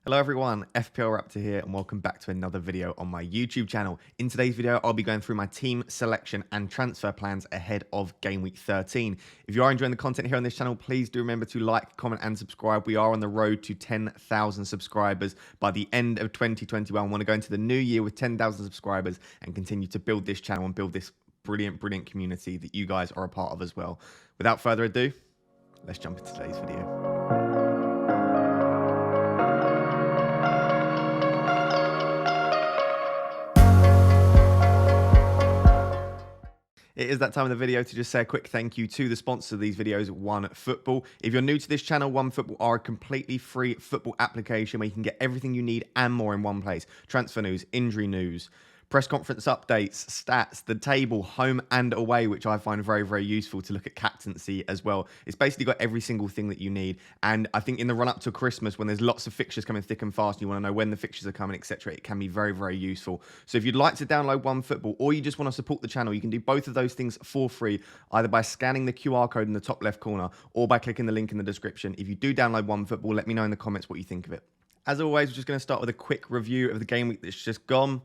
Hello everyone, FPL here and welcome back to another video on my YouTube channel. In today's video, I'll be going through my team selection and transfer plans ahead of Game Week 13. If you are enjoying the content here on this channel, please do remember to like, comment and subscribe. We are on the road to 10,000 subscribers by the end of 2021. I want to go into the new year with 10,000 subscribers and continue to build this channel and build this brilliant community that you guys are a part of as well. Without further ado, let's jump into today's video. It is that time of the video to just say a quick thank you to the sponsor of these videos, OneFootball. If you're new to this channel, OneFootball are a completely free football application where you can get everything you need and more in one place. Transfer news, injury news, press conference updates, stats, the table, home and away, which I find very useful to look at captaincy as well. It's basically got every single thing that you need. And I think in the run up to Christmas, when there's lots of fixtures coming thick and fast, and you want to know when the fixtures are coming, etc., it can be very useful. So if you'd like to download OneFootball or you just want to support the channel, you can do both of those things for free, either by scanning the QR code in the top left corner or by clicking the link in the description. If you do download OneFootball, let me know in the comments what you think of it. As always, we're just going to start with a quick review of the game week that's just gone.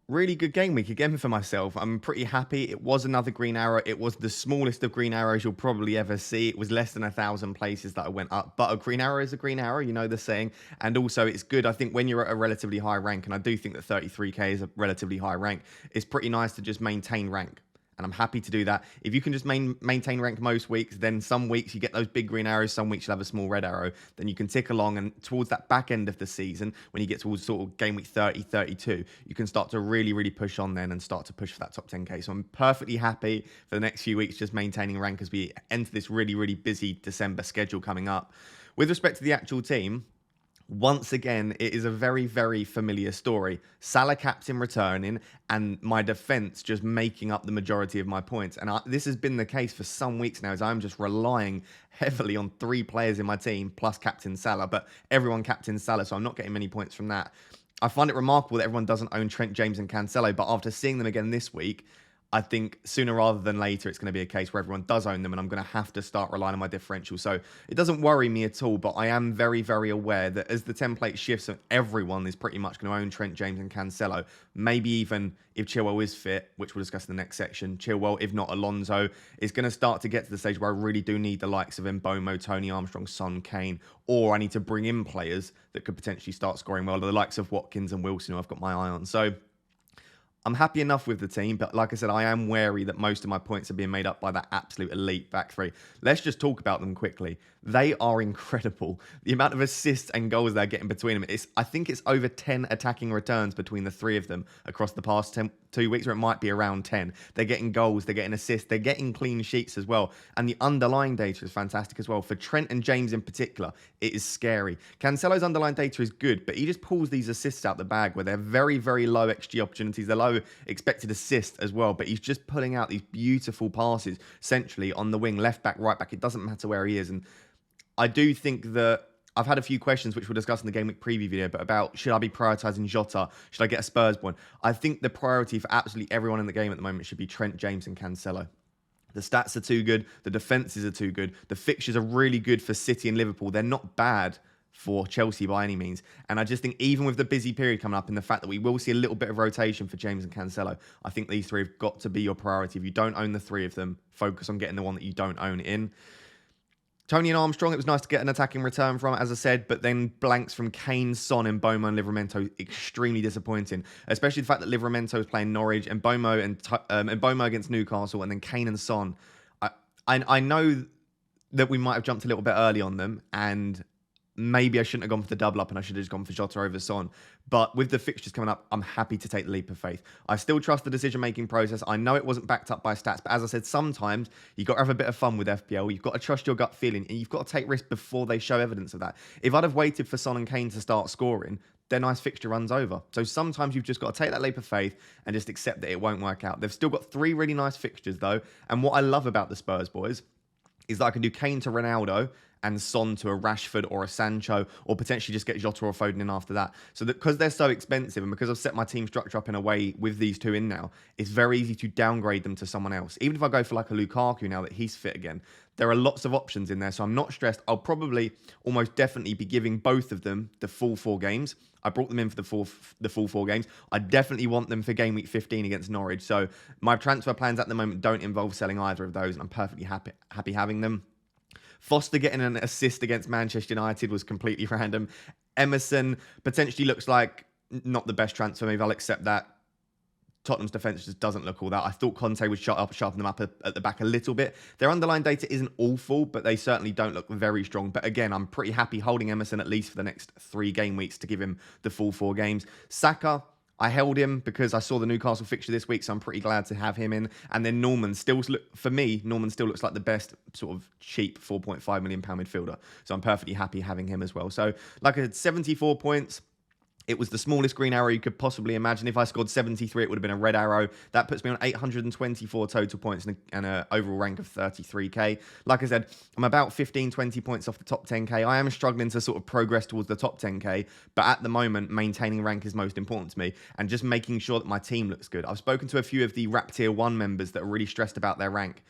Really good game week again for myself. I'm pretty happy. It was another green arrow. It was the smallest of green arrows you'll probably ever see. It was less than 1,000 places that I went up. But a green arrow is a green arrow, you know the saying. And also, it's good, I think, when you're at a relatively high rank, and I do think that 33k is a relatively high rank, it's pretty nice to just maintain rank. And I'm happy to do that. If you can just maintain rank most weeks, then some weeks you get those big green arrows, some weeks you'll have a small red arrow. Then you can tick along, and towards that back end of the season, when you get towards sort of game week 30, 32, you can start to really push on then and start to push for that top 10k. So I'm perfectly happy for the next few weeks just maintaining rank as we enter this really busy December schedule coming up. With respect to the actual team, once again, it is a very familiar story. Salah captain returning and my defense just making up the majority of my points. And this has been the case for some weeks now, as I'm just relying heavily on 3 players in my team plus captain Salah. But everyone captain Salah, so I'm not getting many points from that. I find it remarkable that everyone doesn't own Trent, James and Cancelo. But after seeing them again this week, I think sooner rather than later, it's going to be a case where everyone does own them and I'm going to have to start relying on my differential. So it doesn't worry me at all, but I am very aware that as the template shifts and everyone is pretty much going to own Trent, James and Cancelo, maybe even if Chilwell is fit, which we'll discuss in the next section, Chilwell, if not Alonso, is going to start to get to the stage where I really do need the likes of Mbeumo, Tony Armstrong, Son, Kane, or I need to bring in players that could potentially start scoring well, the likes of Watkins and Wilson, who I've got my eye on. So I'm happy enough with the team, but like I said, I am wary that most of my points are being made up by that absolute elite back three. Let's just talk about them quickly. They are incredible. The amount of assists and goals they're getting between them, I think it's over 10 attacking returns between the 3 of them across the past 2 weeks, or it might be around 10. They're getting goals, they're getting assists, they're getting clean sheets as well. And the underlying data is fantastic as well. For Trent and James in particular, it is scary. Cancelo's underlying data is good, but he just pulls these assists out the bag where they're very low XG opportunities. They're low expected assist as well, but he's just pulling out these beautiful passes centrally on the wing, left back, right back. It doesn't matter where he is. And I do think that I've had a few questions, which we'll discuss in the Game Week preview video, but about should I be prioritising Jota? Should I get a Spurs one? I think the priority for absolutely everyone in the game at the moment should be Trent, James and Cancelo. The stats are too good. The defences are too good. The fixtures are really good for City and Liverpool. They're not bad for Chelsea by any means. And I just think even with the busy period coming up and the fact that we will see a little bit of rotation for James and Cancelo, I think these 3 have got to be your priority. If you don't own the 3 of them, focus on getting the one that you don't own in. Tony and Armstrong, it was nice to get an attacking return from, as I said, but then blanks from Kane, Son, and Mbeumo and Livramento, extremely disappointing. Especially the fact that Livramento is playing Norwich and Mbeumo against Newcastle, and then Kane and Son. I know that we might have jumped a little bit early on them, and maybe I shouldn't have gone for the double up and I should have just gone for Jota over Son. But with the fixtures coming up, I'm happy to take the leap of faith. I still trust the decision-making process. I know it wasn't backed up by stats, but as I said, sometimes you've got to have a bit of fun with FPL. You've got to trust your gut feeling, and you've got to take risks before they show evidence of that. If I'd have waited for Son and Kane to start scoring, their nice fixture runs over. So sometimes you've just got to take that leap of faith and just accept that it won't work out. They've still got 3 really nice fixtures, though. And what I love about the Spurs boys is that I can do Kane to Ronaldo and Son to a Rashford or a Sancho, or potentially just get Jota or Foden in after that. So that because they're so expensive and because I've set my team structure up in a way with these two in now, it's very easy to downgrade them to someone else. Even if I go for like a Lukaku now that he's fit again, there are lots of options in there, so I'm not stressed. I'll probably almost definitely be giving both of them the full 4 games. I brought them in for the full 4 games. I definitely want them for game week 15 against Norwich. So my transfer plans at the moment don't involve selling either of those, and I'm perfectly happy having them. Foster getting an assist against Manchester United was completely random. Emerson potentially looks like not the best transfer move. I'll accept that. Tottenham's defence just doesn't look all that. I thought Conte would sharpen them up at the back a little bit. Their underlying data isn't awful, but they certainly don't look very strong. But again, I'm pretty happy holding Emerson at least for the next 3 game weeks to give him the full 4 games. Saka, I held him because I saw the Newcastle fixture this week, so I'm pretty glad to have him in. And then Norman still looks like the best sort of cheap £4.5 million midfielder. So I'm perfectly happy having him as well. So like I said, 74 points. It was the smallest green arrow you could possibly imagine. If I scored 73, it would have been a red arrow. That puts me on 824 total points and an overall rank of 33k. Like I said, I'm about 15, 20 points off the top 10k. I am struggling to sort of progress towards the top 10k, but at the moment, maintaining rank is most important to me and just making sure that my team looks good. I've spoken to a few of the Rap Tier 1 members that are really stressed about their rank.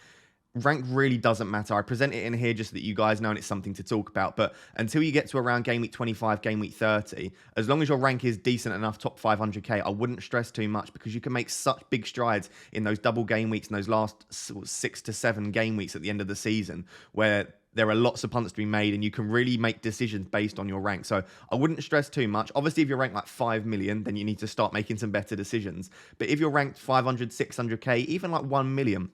Rank really doesn't matter. I present it in here just so that you guys know and it's something to talk about. But until you get to around game week 25, game week 30, as long as your rank is decent enough, top 500k, I wouldn't stress too much because you can make such big strides in those double game weeks and those last 6 to 7 game weeks at the end of the season where there are lots of punts to be made and you can really make decisions based on your rank. So I wouldn't stress too much. Obviously, if you're ranked like 5 million, then you need to start making some better decisions. But if you're ranked 500, 600k, even like 1 million,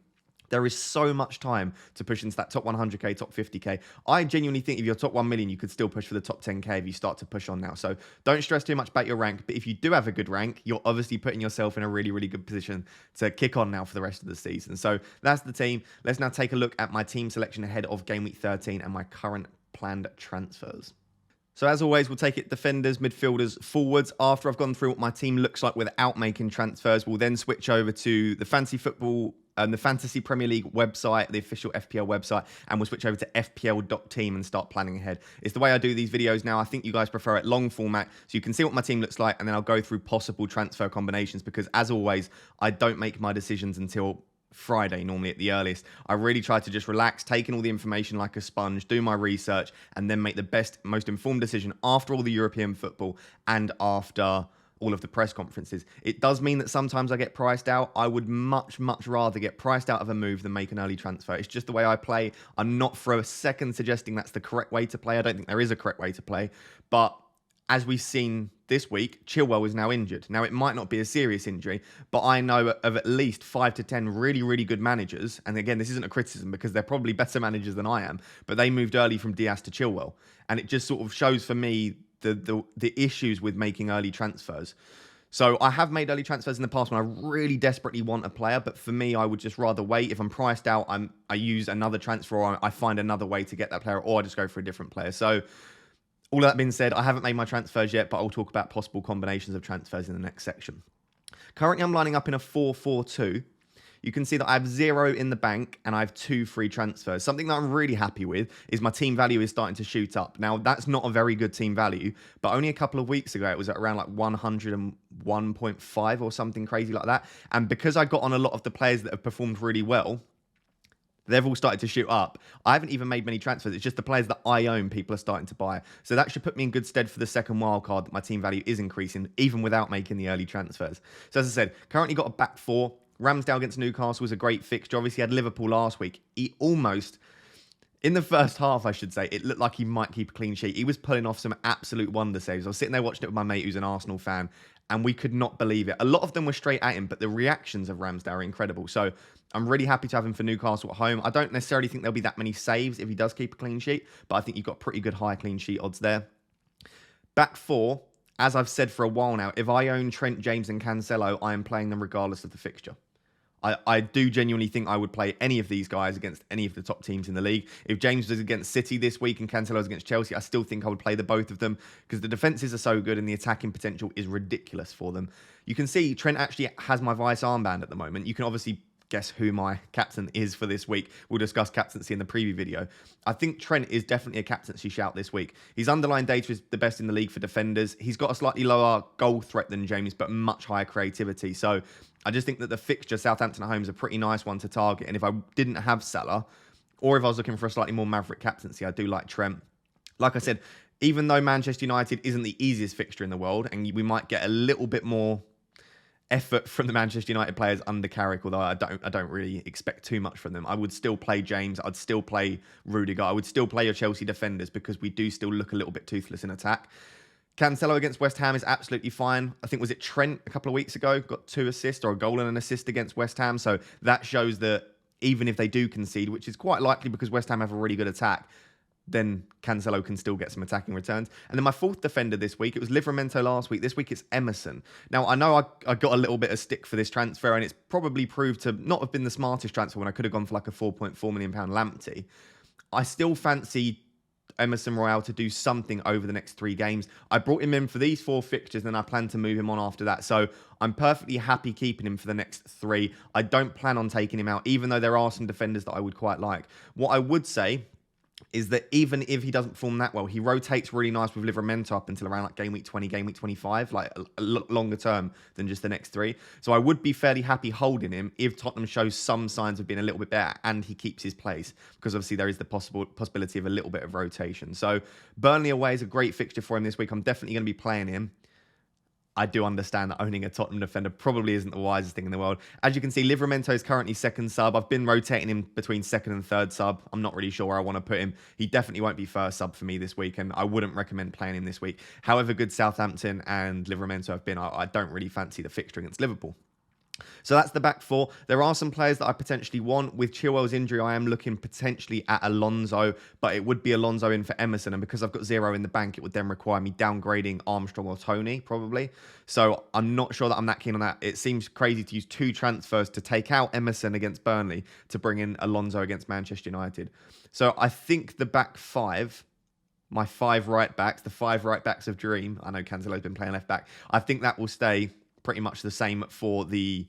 there is so much time to push into that top 100k, top 50k. I genuinely think if you're top 1 million, you could still push for the top 10k if you start to push on now. So don't stress too much about your rank. But if you do have a good rank, you're obviously putting yourself in a really, really good position to kick on now for the rest of the season. So that's the team. Let's now take a look at my team selection ahead of game week 13 and my current planned transfers. So as always, we'll take it defenders, midfielders, forwards. After I've gone through what my team looks like without making transfers, we'll then switch over to the Fantasy Football and the Fantasy Premier League website, the official FPL website, and we'll switch over to FPL.Team and start planning ahead. It's the way I do these videos now. I think you guys prefer it long format, so you can see what my team looks like, and then I'll go through possible transfer combinations because, as always, I don't make my decisions until Friday, normally at the earliest. I really try to just relax, take in all the information like a sponge, do my research, and then make the best, most informed decision after all the European football and after all of the press conferences. It does mean that sometimes I get priced out. I would much, much rather get priced out of a move than make an early transfer. It's just the way I play. I'm not for a second suggesting that's the correct way to play. I don't think there is a correct way to play. But as we've seen this week, Chilwell is now injured. Now, it might not be a serious injury, but I know of at least 5 to 10 really, really good managers. And again, this isn't a criticism because they're probably better managers than I am, but they moved early from Diaz to Chilwell. And it just sort of shows for me the issues with making early transfers. So I have made early transfers in the past when I really desperately want a player, but for me, I would just rather wait. If I'm priced out, I use another transfer or I find another way to get that player, or I just go for a different player. So all that being said, I haven't made my transfers yet, but I'll talk about possible combinations of transfers in the next section. Currently, I'm lining up in a 4-4-2. You can see that I have 0 in the bank and I have 2 free transfers. Something that I'm really happy with is my team value is starting to shoot up. Now, that's not a very good team value, but only a couple of weeks ago, it was at around like 101.5 or something crazy like that. And because I got on a lot of the players that have performed really well, they've all started to shoot up. I haven't even made many transfers. It's just the players that I own, people are starting to buy. So that should put me in good stead for the second wildcard that my team value is increasing, even without making the early transfers. So as I said, currently got a back 4. Ramsdale against Newcastle was a great fixture. Obviously, had Liverpool last week. He almost, in the first half, I should say, it looked like he might keep a clean sheet. He was pulling off some absolute wonder saves. I was sitting there watching it with my mate who's an Arsenal fan, and we could not believe it. A lot of them were straight at him, but the reactions of Ramsdale are incredible. So I'm really happy to have him for Newcastle at home. I don't necessarily think there'll be that many saves if he does keep a clean sheet, but I think you've got pretty good high clean sheet odds there. Back 4, as I've said for a while now, if I own Trent, James and Cancelo, I am playing them regardless of the fixture. I do genuinely think I would play any of these guys against any of the top teams in the league. If James was against City this week and Cancelo was against Chelsea, I still think I would play the both of them because the defences are so good and the attacking potential is ridiculous for them. You can see Trent actually has my Vice armband at the moment. You can obviously guess who my captain is for this week. We'll discuss captaincy in the preview video. I think Trent is definitely a captaincy shout this week. His underlying data is the best in the league for defenders. He's got a slightly lower goal threat than James, but much higher creativity. So I just think that the fixture, Southampton at home, is a pretty nice one to target. And if I didn't have Salah, or if I was looking for a slightly more maverick captaincy, I do like Trent. Like I said, even though Manchester United isn't the easiest fixture in the world, and we might get a little bit more effort from the Manchester United players under Carrick, although I don't really expect too much from them. I would still play James. I'd still play Rudiger. I would still play your Chelsea defenders because we do still look a little bit toothless in attack. Cancelo against West Ham is absolutely fine. I think, was it Trent a couple of weeks ago, got 2 assists or a goal and an assist against West Ham. So that shows that even if they do concede, which is quite likely because West Ham have a really good attack, then Cancelo can still get some attacking returns. And then my fourth defender this week, it was Livramento last week. This week it's Emerson. Now, I know I got a little bit of stick for this transfer, and it's probably proved to not have been the smartest transfer when I could have gone for like a £4.4 million Lamptey. I still fancy Emerson Royale to do something over the next 3 games. I brought him in for these 4 fixtures, and I plan to move him on after that. So I'm perfectly happy keeping him for the next 3. I don't plan on taking him out, even though there are some defenders that I would quite like. What I would say is that even if he doesn't perform that well, he rotates really nice with Livramento up until around like game week 20, game week 25, like a longer term than just the next 3. So I would be fairly happy holding him if Tottenham shows some signs of being a little bit better and he keeps his place, because obviously there is the possibility of a little bit of rotation. So Burnley away is a great fixture for him this week. I'm definitely going to be playing him. I do understand that owning a Tottenham defender probably isn't the wisest thing in the world. As you can see, Livramento is currently 2nd sub. I've been rotating him between 2nd and 3rd sub. I'm not really sure where I want to put him. He definitely won't be 1st sub for me this week, and I wouldn't recommend playing him this week. However good Southampton and Livramento have been, I don't really fancy the fixture against Liverpool. So that's the back 4. There are some players that I potentially want. With Chilwell's injury, I am looking potentially at Alonso, but it would be Alonso in for Emerson. And because I've got 0 in the bank, it would then require me downgrading Armstrong or Tony, probably. So I'm not sure that I'm that keen on that. It seems crazy to use 2 transfers to take out Emerson against Burnley to bring in Alonso against Manchester United. So I think the back 5, my 5 right backs, the 5 right backs of Dream, I know Cancelo's been playing left back, I think that will stay pretty much the same for the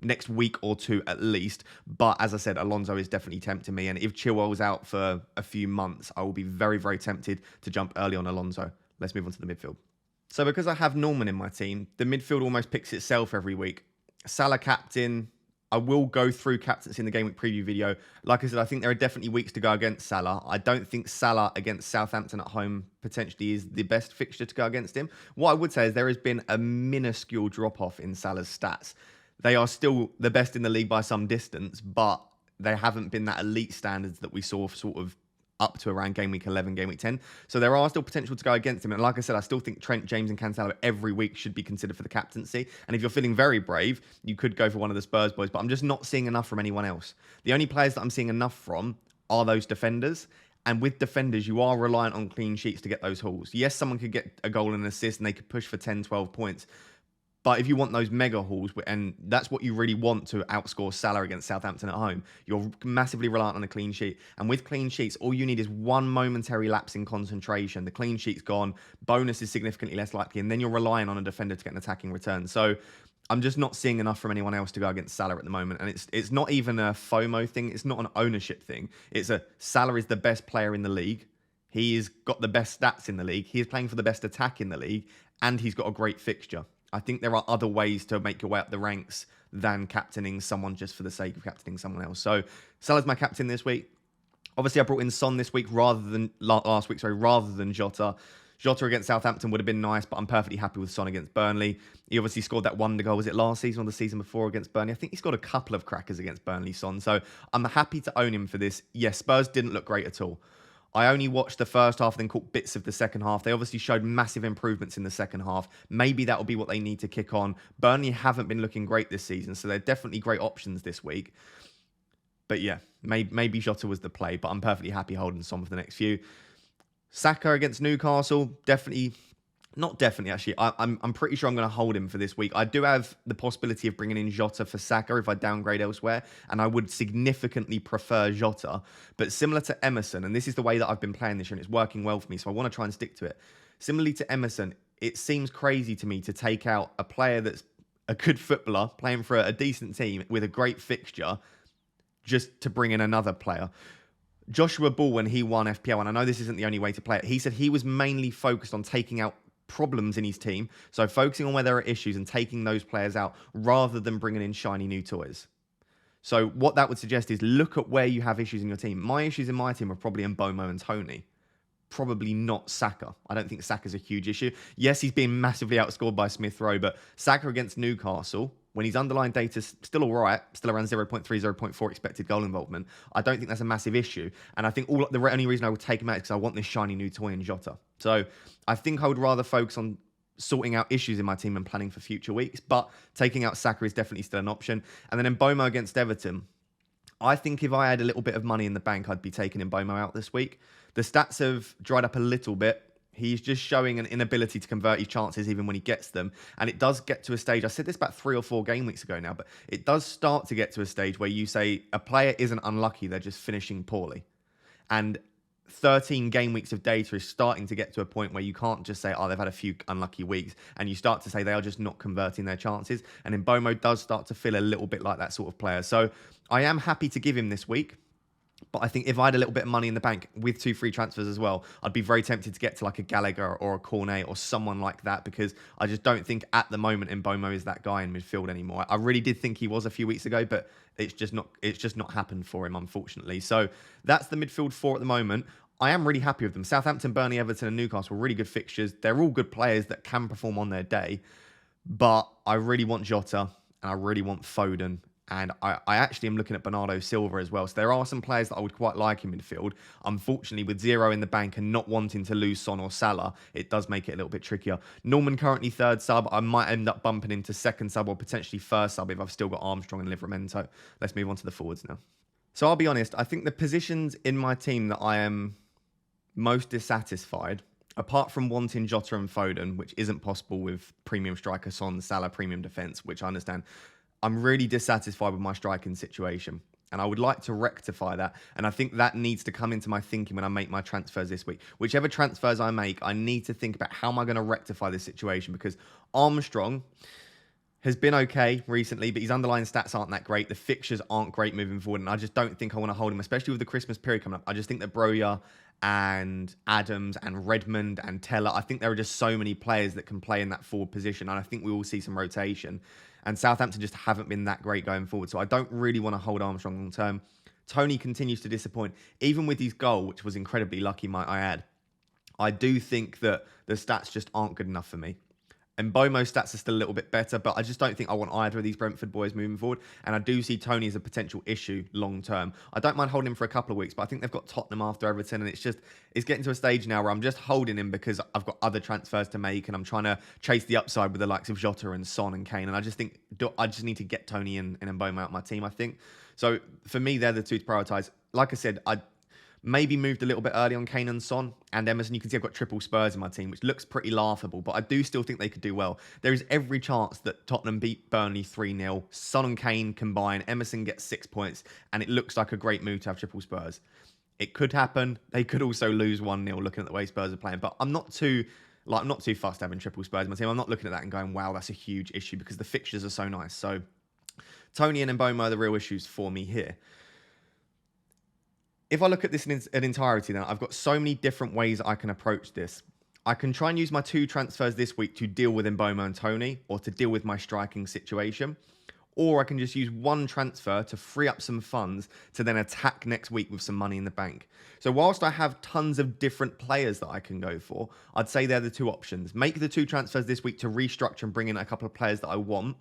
next week or 2 at least. But as I said, Alonso is definitely tempting me. And if Chilwell's out for a few months, I will be very, very tempted to jump early on Alonso. Let's move on to the midfield. So because I have Norman in my team, the midfield almost picks itself every week. Salah captain. I will go through captaincy in the Gameweek preview video. Like I said, I think there are definitely weeks to go against Salah. I don't think Salah against Southampton at home potentially is the best fixture to go against him. What I would say is there has been a minuscule drop-off in Salah's stats. They are still the best in the league by some distance, but they haven't been that elite standards that we saw sort of up to around game week 11, game week 10. So there are still potential to go against him. And like I said, I still think Trent, James and Cancelo every week should be considered for the captaincy. And if you're feeling very brave, you could go for one of the Spurs boys, but I'm just not seeing enough from anyone else. The only players that I'm seeing enough from are those defenders. And with defenders, you are reliant on clean sheets to get those hauls. Yes, someone could get a goal and an assist and they could push for 10, 12 points. But if you want those mega hauls, and that's what you really want to outscore Salah against Southampton at home, you're massively reliant on a clean sheet. And with clean sheets, all you need is one momentary lapse in concentration. The clean sheet's gone, bonus is significantly less likely, and then you're relying on a defender to get an attacking return. So I'm just not seeing enough from anyone else to go against Salah at the moment. And it's not even a FOMO thing. It's not an ownership thing. It's a Salah is the best player in the league. He's got the best stats in the league. He's playing for the best attack in the league, and he's got a great fixture. I think there are other ways to make your way up the ranks than captaining someone just for the sake of captaining someone else. So Salah's my captain this week. Obviously, I brought in Son this week rather than Jota. Jota against Southampton would have been nice, but I'm perfectly happy with Son against Burnley. He obviously scored that wonder goal. Was it last season or the season before against Burnley? I think he scored a couple of crackers against Burnley, Son. So I'm happy to own him for this. Yes, Spurs didn't look great at all. I only watched the first half, then caught bits of the second half. They obviously showed massive improvements in the second half. Maybe that will be what they need to kick on. Burnley haven't been looking great this season, so they're definitely great options this week. But yeah, maybe Jota was the play, but I'm perfectly happy holding Son for the next few. Saka against Newcastle, not definitely actually. I'm pretty sure I'm going to hold him for this week. I do have the possibility of bringing in Jota for Saka if I downgrade elsewhere, and I would significantly prefer Jota. But similar to Emerson, and this is the way that I've been playing this year, and it's working well for me, so I want to try and stick to it. Similarly to Emerson, it seems crazy to me to take out a player that's a good footballer playing for a decent team with a great fixture just to bring in another player. Joshua Ball, when he won FPL, and I know this isn't the only way to play it, he said he was mainly focused on taking out problems in his team. So focusing on where there are issues and taking those players out rather than bringing in shiny new toys. So what that would suggest is look at where you have issues in your team. My issues in my team are probably in Bomo and Tony. Probably not Saka. I don't think Saka's a huge issue. Yes, he's being massively outscored by Smith Rowe, but Saka against Newcastle, when his underlying data's still all right, still around 0.3, 0.4 expected goal involvement, I don't think that's a massive issue. And I think the only reason I would take him out is because I want this shiny new toy in Jota. So I think I would rather focus on sorting out issues in my team and planning for future weeks, but taking out Saka is definitely still an option. And then in Bomo against Everton, I think if I had a little bit of money in the bank, I'd be taking Mbomo out this week. The stats have dried up a little bit. He's just showing an inability to convert his chances even when he gets them. And it does get to a stage, I said this about 3 or 4 game weeks ago now, but it does start to get to a stage where you say a player isn't unlucky, they're just finishing poorly. And 13 game weeks of data is starting to get to a point where you can't just say, oh, they've had a few unlucky weeks. And you start to say they are just not converting their chances. And Mbomo does start to feel a little bit like that sort of player. So I am happy to give him this week. But I think if I had a little bit of money in the bank with 2 free transfers as well, I'd be very tempted to get to like a Gallagher or a Cornet or someone like that, because I just don't think at the moment Mbomo is that guy in midfield anymore. I really did think he was a few weeks ago, but it's just not happened for him, unfortunately. So that's the midfield 4 at the moment. I am really happy with them. Southampton, Burnley, Everton and Newcastle were really good fixtures. They're all good players that can perform on their day. But I really want Jota and I really want Foden. And I actually am looking at Bernardo Silva as well. So there are some players that I would quite like in midfield. Unfortunately, with 0 in the bank and not wanting to lose Son or Salah, it does make it a little bit trickier. Norman currently 3rd sub. I might end up bumping into 2nd sub or potentially 1st sub if I've still got Armstrong and Livramento. Let's move on to the forwards now. So I'll be honest, I think the positions in my team that I am most dissatisfied, apart from wanting Jota and Foden, which isn't possible with premium striker Son, Salah, premium defence, which I understand, I'm really dissatisfied with my striking situation. And I would like to rectify that. And I think that needs to come into my thinking when I make my transfers this week. Whichever transfers I make, I need to think about how am I going to rectify this situation, because Armstrong has been okay recently, but his underlying stats aren't that great. The fixtures aren't great moving forward. And I just don't think I want to hold him, especially with the Christmas period coming up. I just think that Broja and Adams and Redmond and Teller, I think there are just so many players that can play in that forward position. And I think we will see some rotation. And Southampton just haven't been that great going forward. So I don't really want to hold Armstrong long term. Tony continues to disappoint. Even with his goal, which was incredibly lucky, might I add, I do think that the stats just aren't good enough for me. And Bomo's stats are still a little bit better, but I just don't think I want either of these Brentford boys moving forward. And I do see Tony as a potential issue long term. I don't mind holding him for a couple of weeks, but I think they've got Tottenham after Everton. And it's getting to a stage now where I'm just holding him because I've got other transfers to make and I'm trying to chase the upside with the likes of Jota and Son and Kane. And I just think I just need to get Tony and Mbomo out of my team, I think. So for me, they're the 2 to prioritise. Like I said, I maybe moved a little bit early on Kane and Son and Emerson. You can see I've got triple Spurs in my team, which looks pretty laughable, but I do still think they could do well. There is every chance that Tottenham beat Burnley 3-0, Son and Kane combine, Emerson gets 6 points, and it looks like a great move to have triple Spurs. It could happen. They could also lose 1-0 looking at the way Spurs are playing, but I'm not too fussed having triple Spurs in my team. I'm not looking at that and going, wow, that's a huge issue, because the fixtures are so nice. So Tony and Mbomo are the real issues for me here. If I look at this in entirety, then I've got so many different ways I can approach this. I can try and use my 2 transfers this week to deal with Mbomo and Tony, or to deal with my striking situation. Or I can just use 1 transfer to free up some funds to then attack next week with some money in the bank. So whilst I have tons of different players that I can go for, I'd say they're the 2 options. Make the 2 transfers this week to restructure and bring in a couple of players that I want.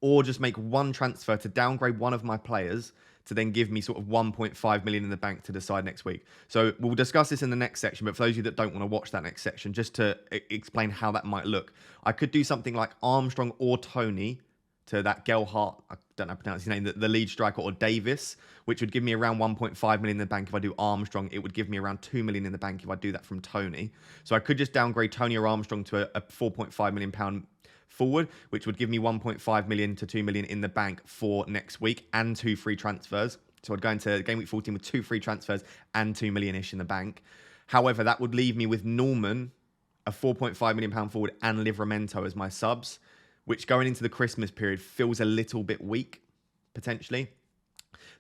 Or just make 1 transfer to downgrade one of my players to then give me sort of 1.5 million in the bank to decide next week. So we'll discuss this in the next section, but for those of you that don't want to watch that next section, just to explain how that might look, I could do something like Armstrong or Tony to that Gelhardt, I don't know how to pronounce his name, the lead striker, or Davis, which would give me around 1.5 million in the bank if I do Armstrong. It would give me around 2 million in the bank if I do that from Tony. So I could just downgrade Tony or Armstrong to a 4.5 million pound forward, which would give me 1.5 million to 2 million in the bank for next week and 2 free transfers. So I'd go into Game Week 14 with 2 free transfers and 2 million-ish in the bank. However, that would leave me with Norman, a 4.5 million pound forward, and Livramento as my subs, which going into the Christmas period feels a little bit weak, potentially.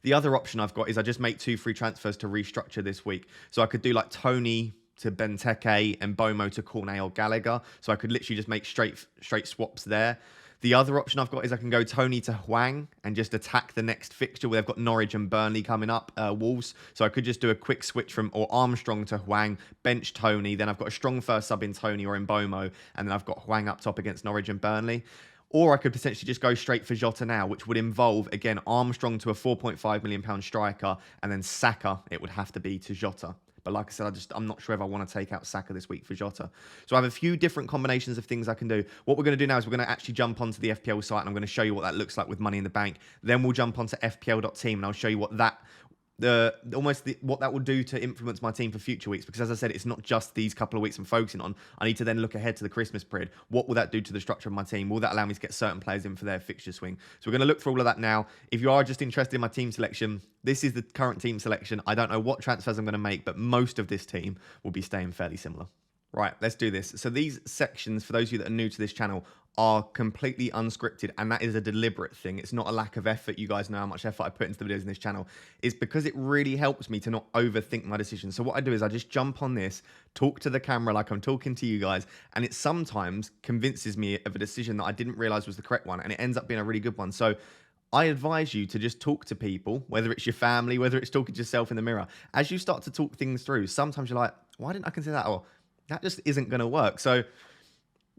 The other option I've got is I just make 2 free transfers to restructure this week. So I could do like Tony to Benteke and Bomo to Cornet or Gallagher. So I could literally just make straight swaps there. The other option I've got is I can go Tony to Hwang and just attack the next fixture where they've got Norwich and Burnley coming up, Wolves. So I could just do a quick switch from or Armstrong to Hwang, bench Tony. Then I've got a strong first sub in Tony or in Bomo. And then I've got Hwang up top against Norwich and Burnley. Or I could potentially just go straight for Jota now, which would involve, again, Armstrong to a £4.5 million striker. And then Saka, it would have to be to Jota. But like I said, I'm not sure if I want to take out Saka this week for Jota. So I have a few different combinations of things I can do. What we're going to do now is we're going to actually jump onto the FPL site and I'm going to show you what that looks like with money in the bank. Then we'll jump onto FPL.Team and I'll show you what that what that will do to influence my team for future weeks. Because as I said, it's not just these couple of weeks I'm focusing on. I need to then look ahead to the Christmas period. What will that do to the structure of my team? Will that allow me to get certain players in for their fixture swing? So we're going to look for all of that now. If you are just interested in my team selection, this is the current team selection. I don't know what transfers I'm going to make, but most of this team will be staying fairly similar. Right, let's do this. So these sections, for those of you that are new to this channel, are completely unscripted, and that is a deliberate thing. It's not a lack of effort. You guys know how much effort I put into the videos in this channel. It's because it really helps me to not overthink my decisions. So what I do is I just jump on this, talk to the camera like I'm talking to you guys, and it sometimes convinces me of a decision that I didn't realize was the correct one, and it ends up being a really good one. So I advise you to just talk to people, whether it's your family, whether it's talking to yourself in the mirror. As you start to talk things through, sometimes you're like, why didn't I consider that? Or that just isn't going to work. So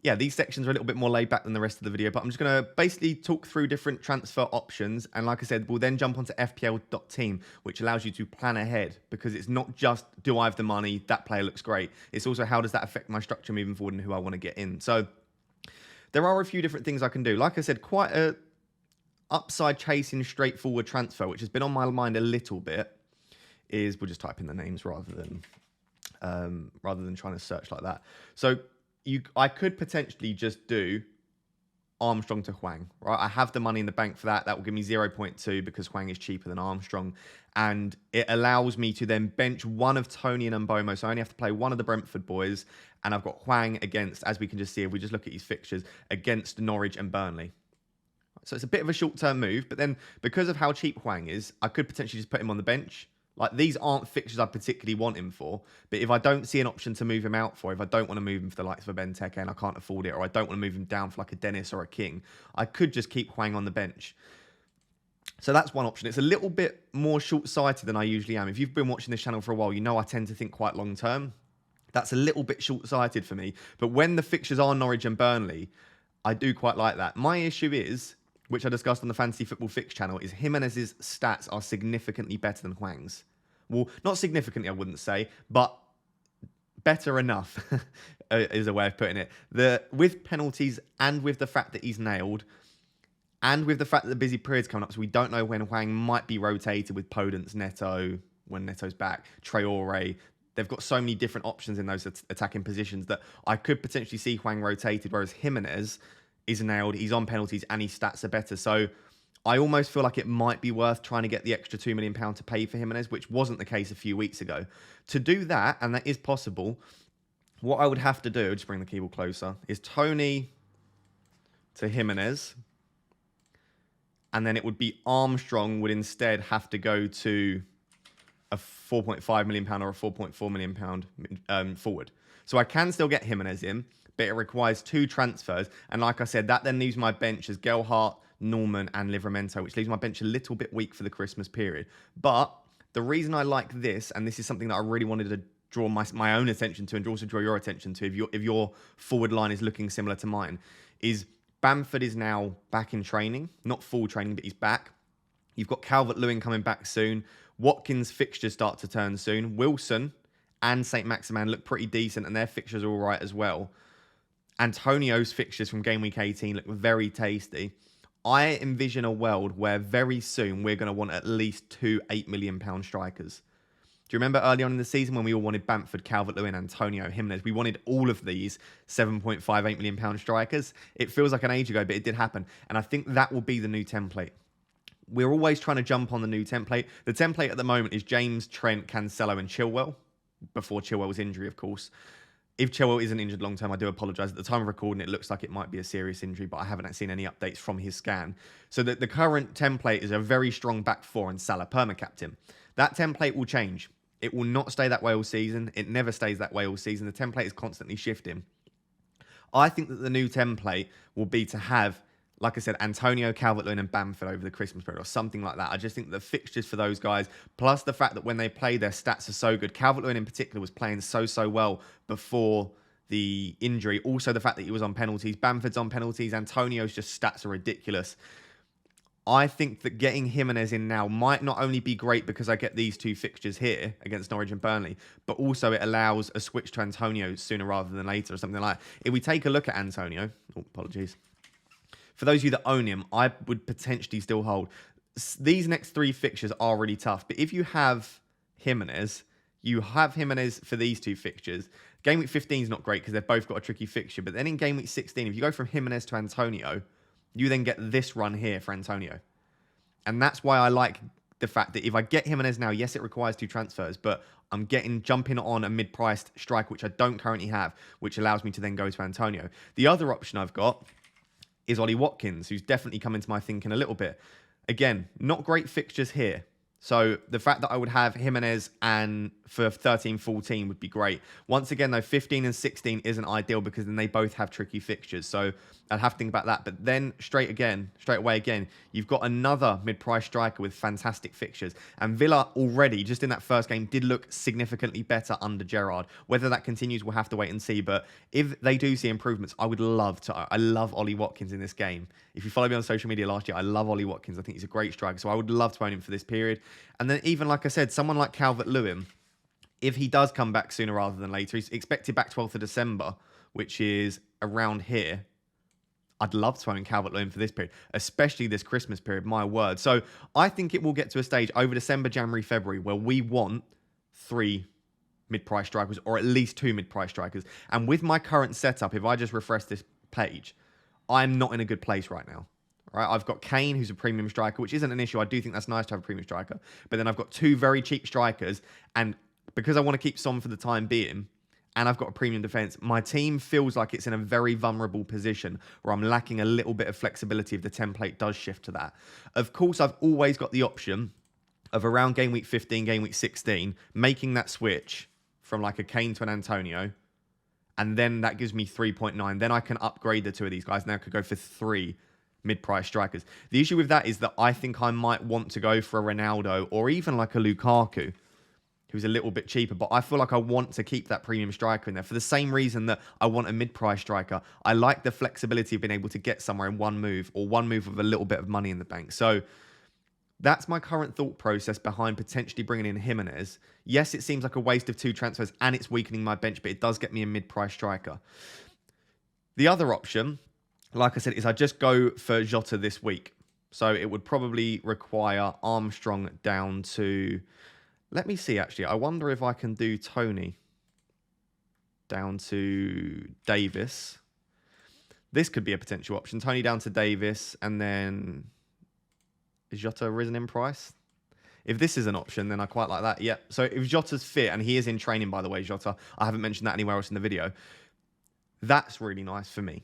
yeah, these sections are a little bit more laid back than the rest of the video, but I'm just going to basically talk through different transfer options. And like I said, we'll then jump onto FPL.Team, which allows you to plan ahead, because it's not just, do I have the money? That player looks great. It's also, how does that affect my structure moving forward and who I want to get in? So there are a few different things I can do. Like I said, quite a upside chasing straightforward transfer, which has been on my mind a little bit, is we'll just type in the names rather than trying to search like that. So I could potentially just do Armstrong to Hwang, right? I have the money in the bank for that. That will give me 0.2 because Hwang is cheaper than Armstrong. And it allows me to then bench one of Tony and Mbomo. So I only have to play one of the Brentford boys. And I've got Hwang against, as we can just see, if we just look at his fixtures, against Norwich and Burnley. So it's a bit of a short-term move. But then because of how cheap Hwang is, I could potentially just put him on the bench. Like, these aren't fixtures I particularly want him for, but if I don't see an option to move him out for, if I don't want to move him for the likes of a Benteke and I can't afford it, or I don't want to move him down for like a Dennis or a King, I could just keep Hwang on the bench. So that's one option. It's a little bit more short-sighted than I usually am. If you've been watching this channel for a while, you know I tend to think quite long-term. That's a little bit short-sighted for me. But when the fixtures are Norwich and Burnley, I do quite like that. My issue is, which I discussed on the Fantasy Football Fix channel, is Jimenez's stats are significantly better than Hwang's. Well, not significantly, I wouldn't say, but better enough is a way of putting it. With penalties and with the fact that he's nailed, and with the fact that the busy period's coming up, so we don't know when Hwang might be rotated with Podence, Neto, when Neto's back, Traore. They've got so many different options in those attacking positions that I could potentially see Hwang rotated, whereas Jimenez is nailed, he's on penalties, and his stats are better. So I almost feel like it might be worth trying to get the extra £2 million to pay for Jimenez, which wasn't the case a few weeks ago. To do that, and that is possible, what I would have to do, just bring the keyboard closer, is Tony to Jimenez. And then it would be Armstrong would instead have to go to a £4.5 million or a £4.4 million forward. So I can still get Jimenez in, but it requires 2 transfers. And like I said, that then leaves my bench as Gelhardt, Norman and Livramento, which leaves my bench a little bit weak for the Christmas period. But the reason I like this, and this is something that I really wanted to draw my own attention to and also draw your attention to if your forward line is looking similar to mine, is Bamford is now back in training. Not full training, but he's back. You've got Calvert-Lewin coming back soon. Watkins' fixtures start to turn soon. Wilson and St. Maximin look pretty decent, and their fixtures are all right as well. Antonio's fixtures from Gameweek 18 look very tasty. I envision a world where very soon we're going to want at least 2 £8 million strikers. Do you remember early on in the season when we all wanted Bamford, Calvert-Lewin, Antonio, Jimenez? We wanted all of these £7.58 million strikers. It feels like an age ago, but it did happen. And I think that will be the new template. We're always trying to jump on the new template. The template at the moment is James, Trent, Cancelo, and Chilwell, before Chilwell's injury, of course. If Chilwell isn't injured long term, I do apologise. At the time of recording, it looks like it might be a serious injury, but I haven't seen any updates from his scan. So the current template is a very strong back four and Salah perma-captain. That template will change. It will not stay that way all season. It never stays that way all season. The template is constantly shifting. I think that the new template will be to have, like I said, Antonio, Calvert-Lewin and Bamford over the Christmas period or something like that. I just think the fixtures for those guys, plus the fact that when they play, their stats are so good. Calvert-Lewin in particular was playing so well before the injury. Also, the fact that he was on penalties. Bamford's on penalties. Antonio's just stats are ridiculous. I think that getting Jimenez in now might not only be great because I get these two fixtures here against Norwich and Burnley, but also it allows a switch to Antonio sooner rather than later or something like that. If we take a look at Antonio, apologies. For those of you that own him, I would potentially still hold. These next three fixtures are really tough, but if you have Jimenez, you have Jimenez for these two fixtures. Game week 15 is not great because they've both got a tricky fixture, but then in game week 16, if you go from Jimenez to Antonio, you then get this run here for Antonio. And that's why I like the fact that if I get Jimenez now, yes, it requires 2 transfers, but I'm jumping on a mid-priced striker, which I don't currently have, which allows me to then go to Antonio. The other option I've got is Ollie Watkins, who's definitely come into my thinking a little bit. Again, not great fixtures here. So the fact that I would have Jimenez and for 13-14 would be great. Once again, though, 15 and 16 isn't ideal because then they both have tricky fixtures. So I'd have to think about that. But then straight away again, you've got another mid-price striker with fantastic fixtures. And Villa already, just in that first game, did look significantly better under Gerrard. Whether that continues, we'll have to wait and see. But if they do see improvements, I would love to. I love Ollie Watkins in this game. If you follow me on social media last year, I love Ollie Watkins. I think he's a great striker. So I would love to own him for this period. And then even, like I said, someone like Calvert-Lewin, if he does come back sooner rather than later, he's expected back 12th of December, which is around here. I'd love to own Calvert-Lewin for this period, especially this Christmas period, my word. So I think it will get to a stage over December, January, February, where we want 3 mid-price strikers, or at least 2 mid-price strikers. And with my current setup, if I just refresh this page, I'm not in a good place right now. Right, I've got Kane, who's a premium striker, which isn't an issue. I do think that's nice to have a premium striker. But then I've got 2 very cheap strikers. And because I want to keep Son for the time being, and I've got a premium defence, my team feels like it's in a very vulnerable position where I'm lacking a little bit of flexibility if the template does shift to that. Of course, I've always got the option of around game week 15, game week 16, making that switch from like a Kane to an Antonio. And then that gives me 3.9. Then I can upgrade the 2 of these guys. Now I could go for 3 mid-price strikers. The issue with that is that I think I might want to go for a Ronaldo or even like a Lukaku, who's a little bit cheaper, but I feel like I want to keep that premium striker in there for the same reason that I want a mid-price striker. I like the flexibility of being able to get somewhere in one move, or one move with a little bit of money in the bank. So that's my current thought process behind potentially bringing in Jimenez. Yes, it seems like a waste of 2 transfers and it's weakening my bench, but it does get me a mid-price striker. The other option, like I said, is I just go for Jota this week. So it would probably require Armstrong down to... Let me see, actually. I wonder if I can do Tony down to Davis. This could be a potential option. Tony down to Davis, and then... Is Jota risen in price? If this is an option, then I quite like that. Yep. So if Jota's fit, and he is in training, by the way, Jota. I haven't mentioned that anywhere else in the video. That's really nice for me,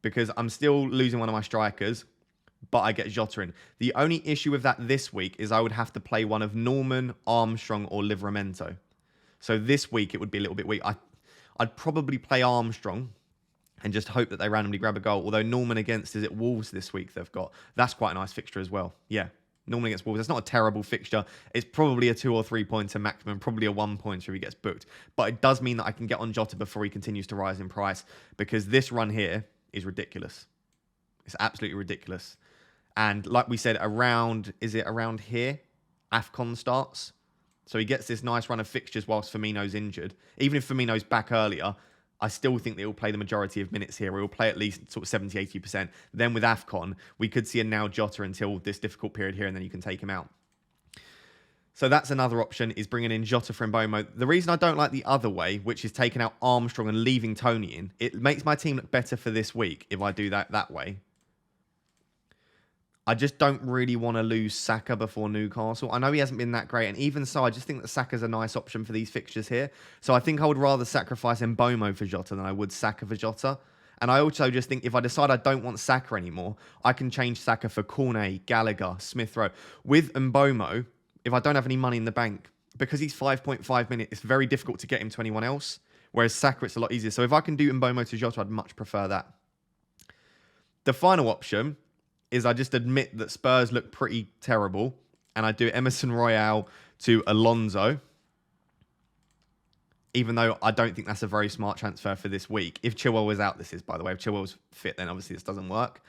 because I'm still losing one of my strikers, but I get Jota in. The only issue with that this week is I would have to play one of Norman, Armstrong, or Livramento. So this week, it would be a little bit weak. I'd probably play Armstrong and just hope that they randomly grab a goal. Although Norman against, is it Wolves this week they've got? That's quite a nice fixture as well. Yeah, Norman against Wolves. That's not a terrible fixture. It's probably a 2 or 3 pointer maximum, probably a 1 pointer if he gets booked. But it does mean that I can get on Jota before he continues to rise in price, because this run here is ridiculous. It's absolutely ridiculous. And like we said, is it around here? AFCON starts. So he gets this nice run of fixtures whilst Firmino's injured. Even if Firmino's back earlier, I still think that he'll play the majority of minutes here. He'll play at least sort of 70, 80%. Then with AFCON, we could see a now Jota until this difficult period here, and then you can take him out. So that's another option, is bringing in Jota for Mbomo. The reason I don't like the other way, which is taking out Armstrong and leaving Tony in, it makes my team look better for this week if I do that way. I just don't really want to lose Saka before Newcastle. I know he hasn't been that great, and even so, I just think that Saka's a nice option for these fixtures here. So I think I would rather sacrifice Mbomo for Jota than I would Saka for Jota. And I also just think if I decide I don't want Saka anymore, I can change Saka for Cornet, Gallagher, Smith Rowe. With Mbomo, if I don't have any money in the bank, because he's 5.5 minutes, it's very difficult to get him to anyone else. Whereas Saka, it's a lot easier. So if I can do Mbomo to Jota, I'd much prefer that. The final option is I just admit that Spurs look pretty terrible, and I do Emerson Royale to Alonso, even though I don't think that's a very smart transfer for this week. If Chilwell was out, this is, by the way. If Chilwell's fit, then obviously this doesn't work.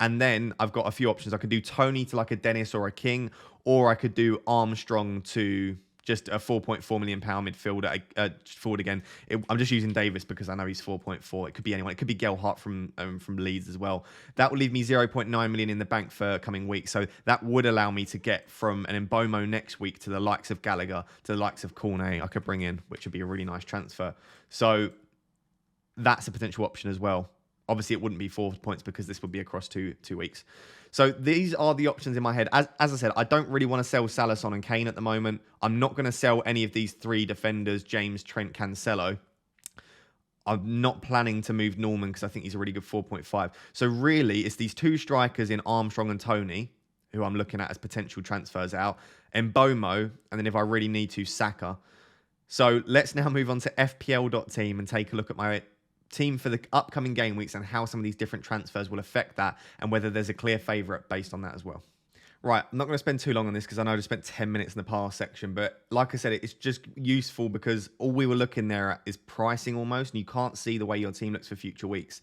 And then I've got a few options. I could do Tony to like a Dennis or a King, or I could do Armstrong to just a £4.4 million midfielder forward again. I'm just using Davis because I know he's 4.4. It could be anyone. It could be Gelhardt from Leeds as well. That will leave me 0.9 million in the bank for coming week. So that would allow me to get from an Mbomo next week to the likes of Gallagher, to the likes of Cornet I could bring in, which would be a really nice transfer. So that's a potential option as well. Obviously, it wouldn't be 4 points because this would be across two weeks. So these are the options in my head. As I said, I don't really want to sell Salah, Son and Kane at the moment. I'm not going to sell any of these three defenders, James, Trent, Cancelo. I'm not planning to move Norman because I think he's a really good 4.5. So really, it's these two strikers in Armstrong and Tony, who I'm looking at as potential transfers out, and Mbomo, and then if I really need to, Saka. So let's now move on to FPL.Team and take a look at my team for the upcoming game weeks and how some of these different transfers will affect that and whether there's a clear favourite based on that as well. Right, I'm not going to spend too long on this because I know I just spent 10 minutes in the past section, but like I said, it's just useful because all we were looking there at is pricing almost, and you can't see the way your team looks for future weeks.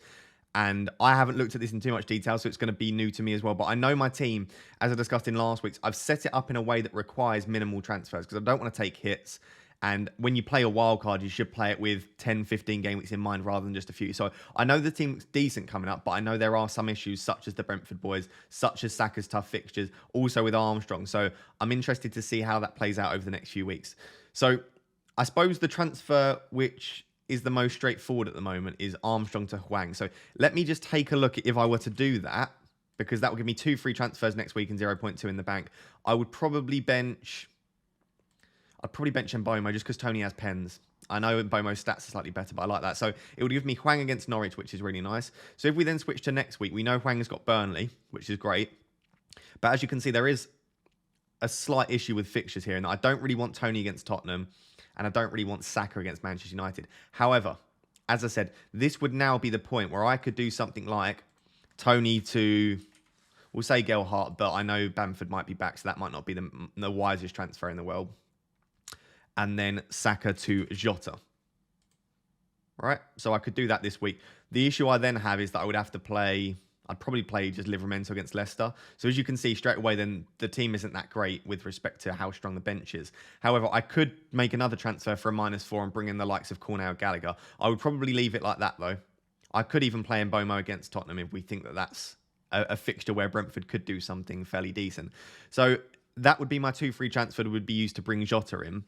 And I haven't looked at this in too much detail, so it's going to be new to me as well. But I know my team, as I discussed in last week's, I've set it up in a way that requires minimal transfers because I don't want to take hits. And when you play a wild card, you should play it with 10, 15 game weeks in mind rather than just a few. So I know the team looks decent coming up, but I know there are some issues such as the Brentford boys, such as Saka's tough fixtures, also with Armstrong. So I'm interested to see how that plays out over the next few weeks. So I suppose the transfer which is the most straightforward at the moment is Armstrong to Hwang. So let me just take a look at if I were to do that, because that will give me 2 free transfers next week and 0.2 in the bank. I would probably bench... I'd probably bench Mbomo just because Tony has pens. I know Mbomo's stats are slightly better, but I like that. So it would give me Hwang against Norwich, which is really nice. So if we then switch to next week, we know Hwang has got Burnley, which is great. But as you can see, there is a slight issue with fixtures here, and I don't really want Tony against Tottenham, and I don't really want Saka against Manchester United. However, as I said, this would now be the point where I could do something like Tony to... We'll say Gelhardt, but I know Bamford might be back, so that might not be the wisest transfer in the world. And then Saka to Jota. Right? So I could do that this week. The issue I then have is that I would have to play... I'd probably play just Livramento against Leicester. So as you can see straight away, then the team isn't that great with respect to how strong the bench is. However, I could make another transfer for a -4 and bring in the likes of Cornet or Gallagher. I would probably leave it like that, though. I could even play Mbomo against Tottenham if we think that that's a fixture where Brentford could do something fairly decent. So that would be my 2 free transfer that would be used to bring Jota in.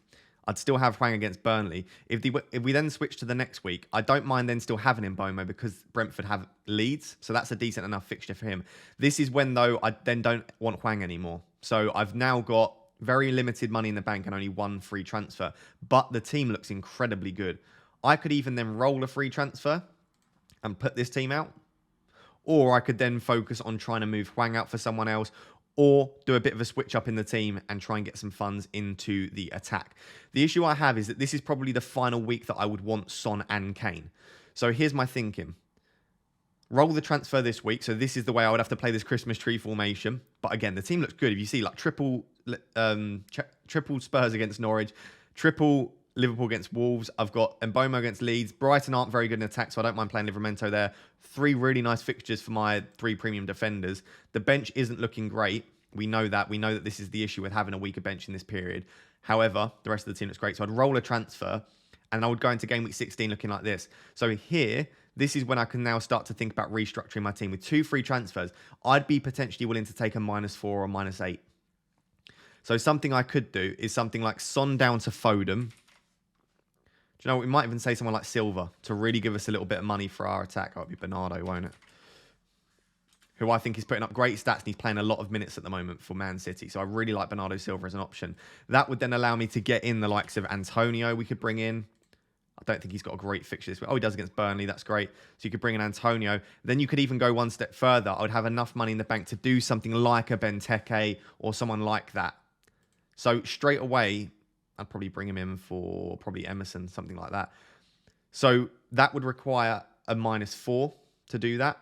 I'd still have Hwang against Burnley. If we then switch to the next week, I don't mind then still having Mbomo because Brentford have Leeds. So that's a decent enough fixture for him. This is when, though, I then don't want Hwang anymore. So I've now got very limited money in the bank and only 1 free transfer. But the team looks incredibly good. I could even then roll a free transfer and put this team out. Or I could then focus on trying to move Hwang out for someone else, or do a bit of a switch up in the team and try and get some funds into the attack. The issue I have is that this is probably the final week that I would want Son and Kane. So here's my thinking. Roll the transfer this week. So this is the way I would have to play this Christmas tree formation. But again, the team looks good. If you see like triple Spurs against Norwich, triple Liverpool against Wolves. I've got Mbomo against Leeds. Brighton aren't very good in attack, so I don't mind playing Livramento there. 3 really nice fixtures for my 3 premium defenders. The bench isn't looking great. We know that. We know that this is the issue with having a weaker bench in this period. However, the rest of the team looks great. So I'd roll a transfer, and I would go into game week 16 looking like this. So here, this is when I can now start to think about restructuring my team. With 2 free transfers, I'd be potentially willing to take a -4 or -8. So something I could do is something like Son down to Foden. You know, we might even say someone like Silva to really give us a little bit of money for our attack. That'll be Bernardo, won't it? who I think is putting up great stats, and he's playing a lot of minutes at the moment for Man City. So I really like Bernardo Silva as an option. That would then allow me to get in the likes of Antonio we could bring in. I don't think he's got a great fixture this week. Oh, he does against Burnley. That's great. So you could bring in Antonio. Then you could even go one step further. I would have enough money in the bank to do something like a Benteke or someone like that. So straight away, I'd probably bring him in for probably Emerson, something like that. So that would require a -4 to do that,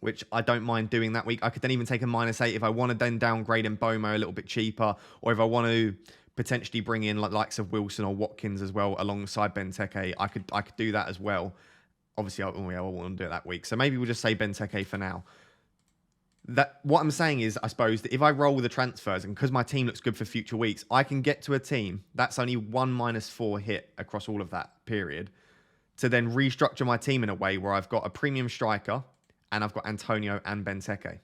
which I don't mind doing that week. I could then even take a -8 if I want to then downgrade Mbomo a little bit cheaper, or if I want to potentially bring in like likes of Wilson or Watkins as well alongside Benteke. I could do that as well. Obviously, I want to do it that week. So maybe we'll just say Benteke for now. What I'm saying is, I suppose, that if I roll with the transfers, and because my team looks good for future weeks, I can get to a team that's only 1 -4 hit across all of that period to then restructure my team in a way where I've got a premium striker and I've got Antonio and Benteke.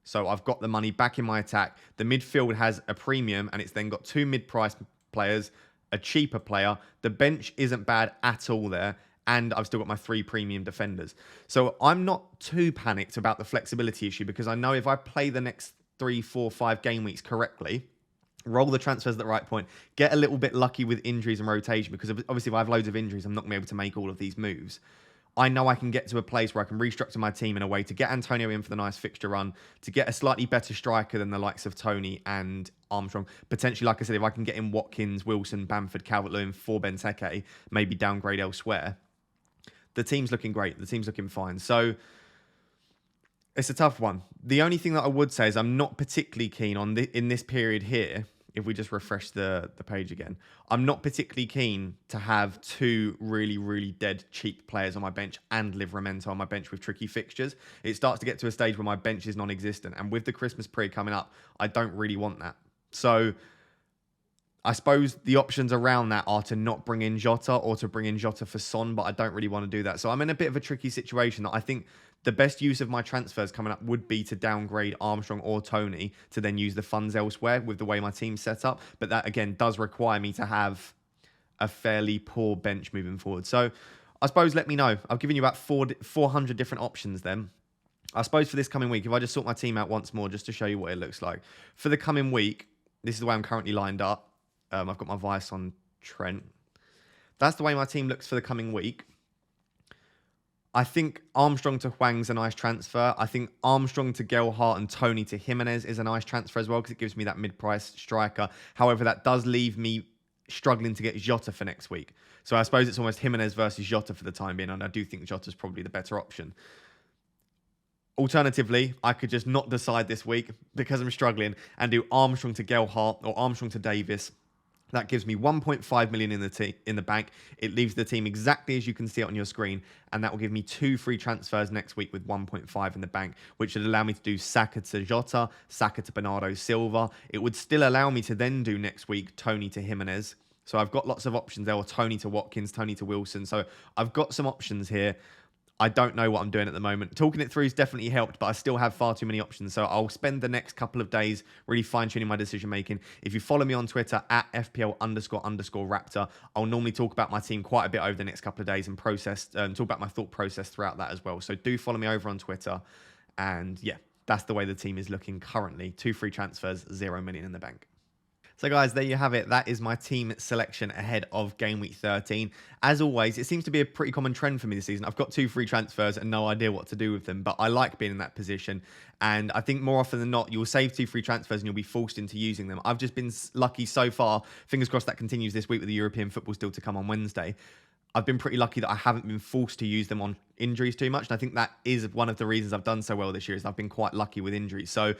So I've got the money back in my attack. The midfield has a premium, and it's then got 2 mid-price players, a cheaper player. The bench isn't bad at all there, and I've still got my 3 premium defenders. So I'm not too panicked about the flexibility issue, because I know if I play the next 3, 4, 5 game weeks correctly, roll the transfers at the right point, get a little bit lucky with injuries and rotation, because obviously if I have loads of injuries, I'm not going to be able to make all of these moves. I know I can get to a place where I can restructure my team in a way to get Antonio in for the nice fixture run, to get a slightly better striker than the likes of Tony and Armstrong. Potentially, like I said, if I can get in Watkins, Wilson, Bamford, Calvert-Lewin for Benteke, maybe downgrade elsewhere. The team's looking great. The team's looking fine. So it's a tough one. The only thing that I would say is I'm not particularly keen on in this period here. If we just refresh the page again, I'm not particularly keen to have 2 really, really dead cheap players on my bench and Livramento on my bench with tricky fixtures. It starts to get to a stage where my bench is non-existent. And with the Christmas period coming up, I don't really want that. So I suppose the options around that are to not bring in Jota or to bring in Jota for Son, but I don't really want to do that. So I'm in a bit of a tricky situation that I think the best use of my transfers coming up would be to downgrade Armstrong or Tony to then use the funds elsewhere with the way my team's set up. But that, again, does require me to have a fairly poor bench moving forward. So I suppose let me know. I've given you about 400 different options then. I suppose for this coming week, if I just sort my team out once more just to show you what it looks like. For the coming week, this is the way I'm currently lined up. I've got my vice on Trent. That's the way my team looks for the coming week. I think Armstrong to Hwang's a nice transfer. I think Armstrong to Gelhardt and Tony to Jimenez is a nice transfer as well, because it gives me that mid-price striker. However, that does leave me struggling to get Jota for next week. So I suppose it's almost Jimenez versus Jota for the time being, and I do think Jota's probably the better option. Alternatively, I could just not decide this week because I'm struggling and do Armstrong to Gelhardt or Armstrong to Davis. That gives me 1.5 million in the bank. It leaves the team exactly as you can see it on your screen, and that will give me 2 free transfers next week with 1.5 in the bank, which would allow me to do Saka to Jota, Saka to Bernardo Silva. It would still allow me to then do next week Tony to Jimenez. So I've got lots of options there, or Tony to Watkins, Tony to Wilson. So I've got some options here. I don't know what I'm doing at the moment. Talking it through has definitely helped, but I still have far too many options. So I'll spend the next couple of days really fine-tuning my decision-making. If you follow me on Twitter at FPL__Raptor, I'll normally talk about my team quite a bit over the next couple of days and talk about my thought process throughout that as well. So do follow me over on Twitter. And yeah, that's the way the team is looking currently. 2 free transfers, 0 million in the bank. So guys, there you have it. That is my team selection ahead of Game Week 13. As always, it seems to be a pretty common trend for me this season. I've got 2 free transfers and no idea what to do with them, but I like being in that position. And I think more often than not, you'll save 2 free transfers and you'll be forced into using them. I've just been lucky so far. Fingers crossed that continues this week with the European football still to come on Wednesday. I've been pretty lucky that I haven't been forced to use them on injuries too much. And I think that is one of the reasons I've done so well this year, is I've been quite lucky with injuries. So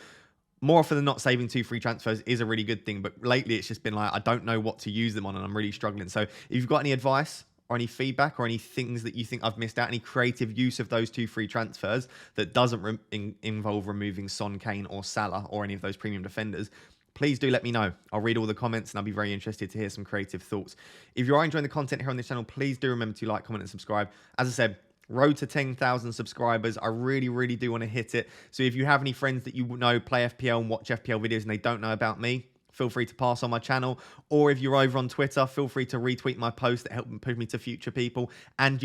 more often than not, saving 2 free transfers is a really good thing. But lately, it's just been like, I don't know what to use them on, and I'm really struggling. So if you've got any advice or any feedback or any things that you think I've missed out, any creative use of those 2 free transfers that doesn't involve removing Son, Kane or Salah or any of those premium defenders, please do let me know. I'll read all the comments and I'll be very interested to hear some creative thoughts. If you are enjoying the content here on this channel, please do remember to like, comment and subscribe. As I said, road to 10,000 subscribers. I really, really do want to hit it. So if you have any friends that you know play FPL and watch FPL videos and they don't know about me, feel free to pass on my channel. Or if you're over on Twitter, feel free to retweet my post that help push me to future people. And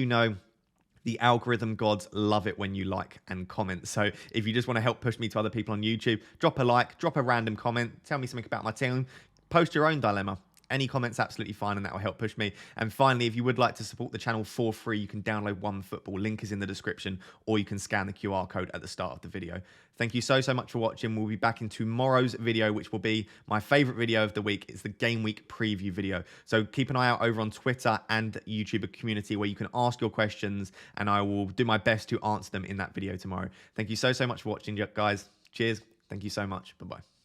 The algorithm gods love it when you like and comment. So if you just want to help push me to other people on YouTube, drop a like, drop a random comment, tell me something about my team, post your own dilemma. Any comments absolutely fine, and that will help push me. And finally, if you would like to support the channel for free, you can download OneFootball. Link is in the description, or you can scan the QR code at the start of the video. Thank you so much for watching. We'll be back in tomorrow's video, which will be my favorite video of the week. It's the Game Week preview video. So keep an eye out over on Twitter and YouTube community where you can ask your questions, and I will do my best to answer them in that video tomorrow. Thank you so much for watching, guys. Cheers. Thank you so much. Bye-bye.